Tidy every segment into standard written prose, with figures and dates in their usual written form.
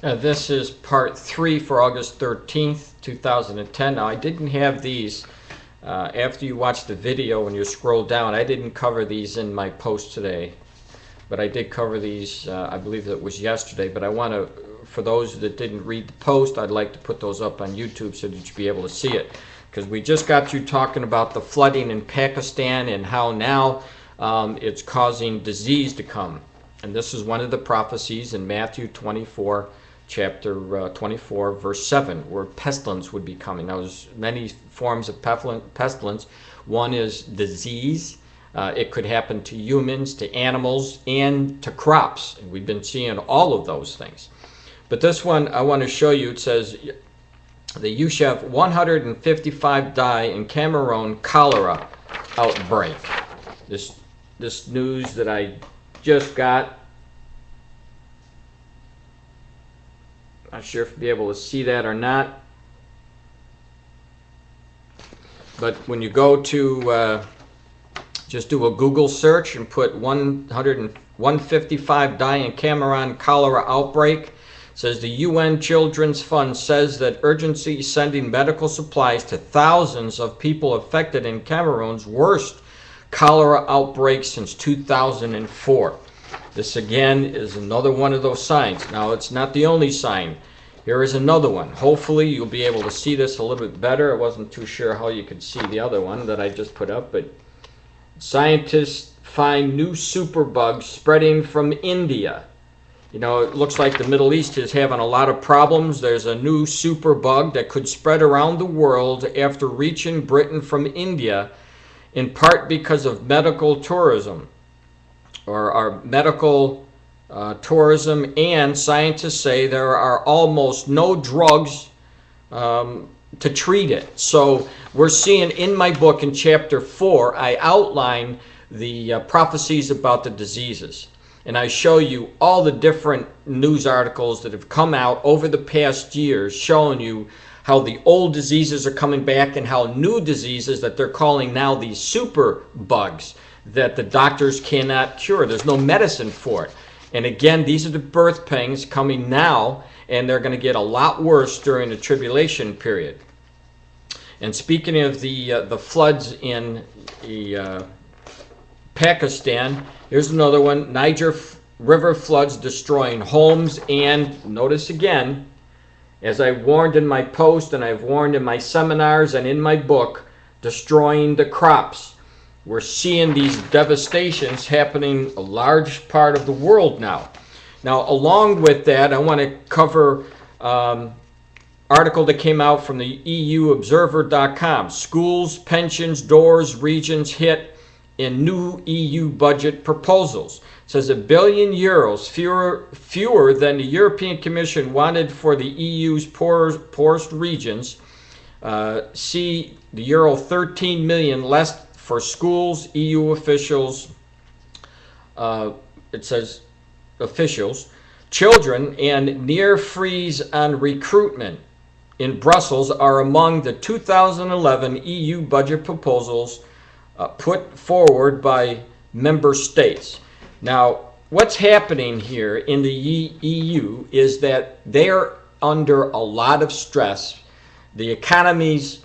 This is part 3 for August 13th, 2010. Now, I didn't have these after you watch the video. When you scroll down, I didn't cover these in my post today, but I did cover these, I believe it was yesterday. But I want to, for those that didn't read the post, I'd like to put those up on YouTube so that you'll be able to see it, because we just got you talking about the flooding in Pakistan and how now it's causing disease to come. And this is one of the prophecies in Matthew 24, chapter 24, verse 7, where pestilence would be coming. Now, there's many forms of pestilence. One is disease. It could happen to humans, to animals, and to crops. And we've been seeing all of those things. But this one I want to show you. It says that you shall have 155 die in Cameroon cholera outbreak. This news that I just got. Not sure if you'll be able to see that or not. But when you go to just do a Google search and put 155 die in Cameroon cholera outbreak, it says the UN Children's Fund says that urgency sending medical supplies to thousands of people affected in Cameroon's worst cholera outbreak since 2004. This again is another one of those signs. Now, it's not the only sign. Here is another one. Hopefully you'll be able to see this a little bit better. I wasn't too sure how you could see the other one that I just put up, but scientists find new superbugs spreading from India. You know, it looks like the Middle East is having a lot of problems. There's a new superbug that could spread around the world after reaching Britain from India, in part because of medical tourism, or our medical tourism, and scientists say there are almost no drugs to treat it. So we're seeing in my book in chapter 4, I outline the prophecies about the diseases. And I show you all the different news articles that have come out over the past years showing you how the old diseases are coming back and how new diseases that they're calling now these super bugs that the doctors cannot cure. There's no medicine for it. And again, these are the birth pangs coming now, and they're going to get a lot worse during the tribulation period. And speaking of the floods in Pakistan, here's another one. Niger River floods destroying homes, and notice again, as I warned in my post and I've warned in my seminars and in my book, destroying the crops. We're seeing these devastations happening a large part of the world now. Now, along with that, I want to cover article that came out from the EUobserver.com. Schools, pensions, doors, regions hit in new EU budget proposals. It says €1 billion, fewer than the European Commission wanted for the EU's poorest regions. See the euro 13 million less for schools, EU officials, it says officials, children, and near freeze on recruitment in Brussels are among the 2011 EU budget proposals put forward by member states. Now, what's happening here in the EU is that they're under a lot of stress. The economy's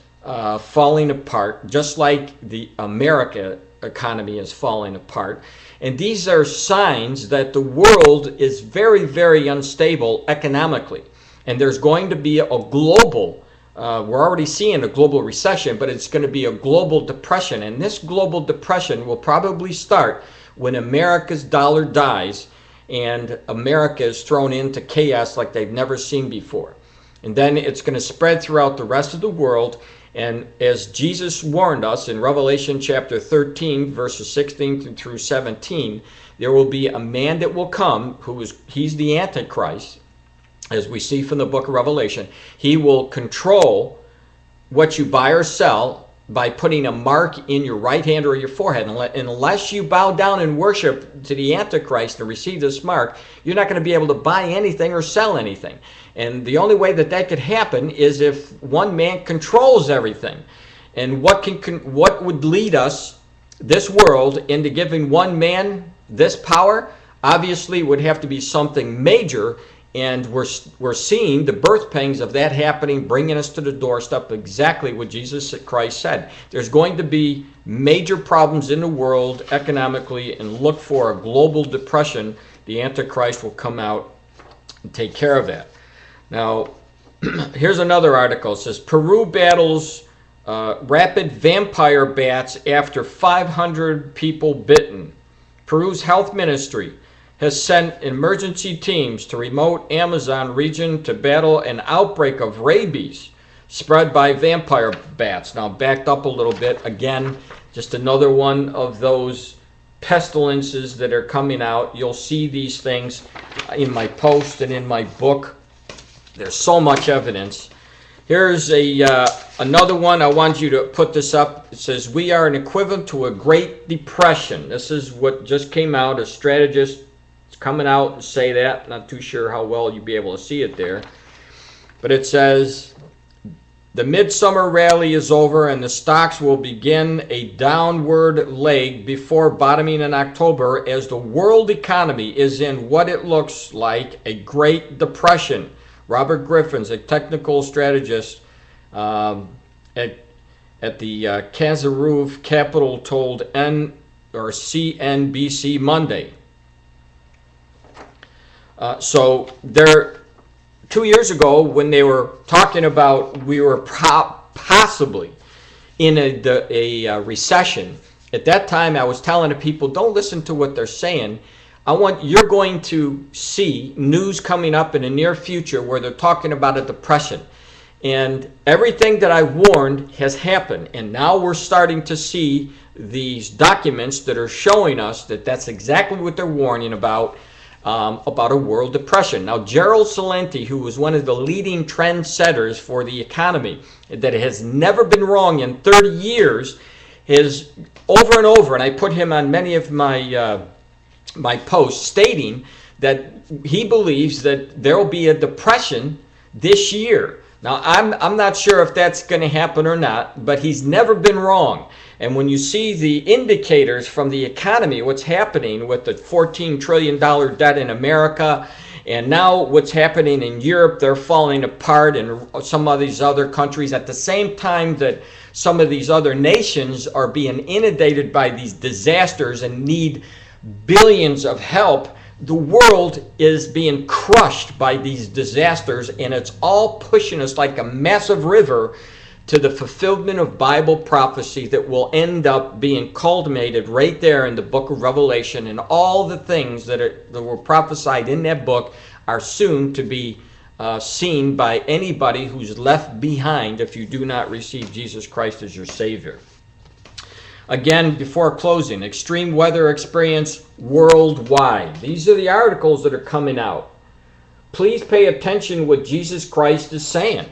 falling apart, just like the America economy is falling apart. And these are signs that the world is very, very unstable economically. And there's going to be a global, we're already seeing a global recession, but it's going to be a global depression. And this global depression will probably start when America's dollar dies and America is thrown into chaos like they've never seen before. And then it's going to spread throughout the rest of the world. And as Jesus warned us in Revelation chapter 13, verses 16 through 17, there will be a man that will come he's the Antichrist, as we see from the book of Revelation. He will control what you buy or sell by putting a mark in your right hand or your forehead. Unless you bow down and worship to the Antichrist and receive this mark, you're not going to be able to buy anything or sell anything. And the only way that could happen is if one man controls everything. And what would lead us, this world, into giving one man this power? Obviously, it would have to be something major And we're seeing the birth pangs of that happening, bringing us to the doorstep, exactly what Jesus Christ said. There's going to be major problems in the world economically, and look for a global depression. The Antichrist will come out and take care of that. Now, here's another article. It says, Peru battles rapid vampire bats after 500 people bitten. Peru's health ministry has sent emergency teams to remote Amazon region to battle an outbreak of rabies spread by vampire bats. Now, backed up a little bit. Again, just another one of those pestilences that are coming out. You'll see these things in my post and in my book. There's so much evidence. Here's another one. I want you to put this up. It says, we are an equivalent to a Great Depression. This is what just came out. A strategist is coming out and say that. Not too sure how well you'll be able to see it there. But it says, the midsummer rally is over and the stocks will begin a downward leg before bottoming in October as the world economy is in what it looks like a Great Depression. Robert Griffin's a technical strategist at the Kazaroof Capital told CNBC Monday. So there, 2 years ago, when they were talking about we were possibly in a recession, at that time I was telling the people, don't listen to what they're saying. You're going to see news coming up in the near future where they're talking about a depression. And everything that I warned has happened. And now we're starting to see these documents that are showing us that that's exactly what they're warning about a world depression. Now, Gerald Celente, who was one of the leading trendsetters for the economy, that has never been wrong in 30 years, is over and over, and I put him on many of my post stating that he believes that there will be a depression this year. Now, I'm not sure if that's going to happen or not, but he's never been wrong. And when you see the indicators from the economy, what's happening with the $14 trillion debt in America, and now what's happening in Europe, they're falling apart, and some of these other countries at the same time that some of these other nations are being inundated by these disasters and need billions of help. The world is being crushed by these disasters, and it's all pushing us like a massive river to the fulfillment of Bible prophecy that will end up being culminated right there in the book of Revelation. And all the things that were prophesied in that book are soon to be seen by anybody who's left behind if you do not receive Jesus Christ as your Savior. Again, before closing, extreme weather experience worldwide. These are the articles that are coming out. Please pay attention to what Jesus Christ is saying.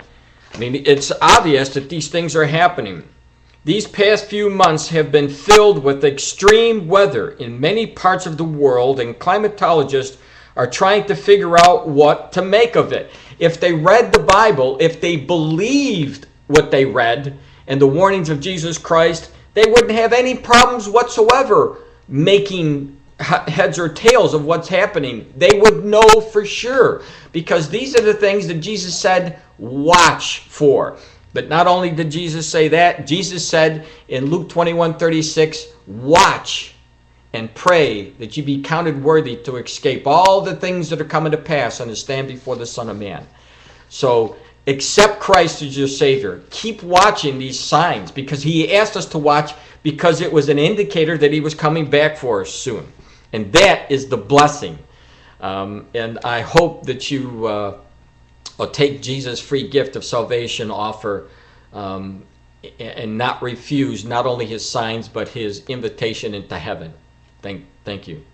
I mean, it's obvious that these things are happening. These past few months have been filled with extreme weather in many parts of the world, and climatologists are trying to figure out what to make of it. If they read the Bible, if they believed what they read and the warnings of Jesus Christ, they wouldn't have any problems whatsoever making heads or tails of what's happening. They would know for sure, because these are the things that Jesus said, watch for. But not only did Jesus say that, Jesus said in Luke 21:36, watch and pray that you be counted worthy to escape all the things that are coming to pass and to stand before the Son of Man. So accept Christ as your Savior. Keep watching these signs, because He asked us to watch because it was an indicator that He was coming back for us soon. And that is the blessing. And I hope that you will take Jesus' free gift of salvation offer and not refuse not only His signs but His invitation into heaven. Thank you.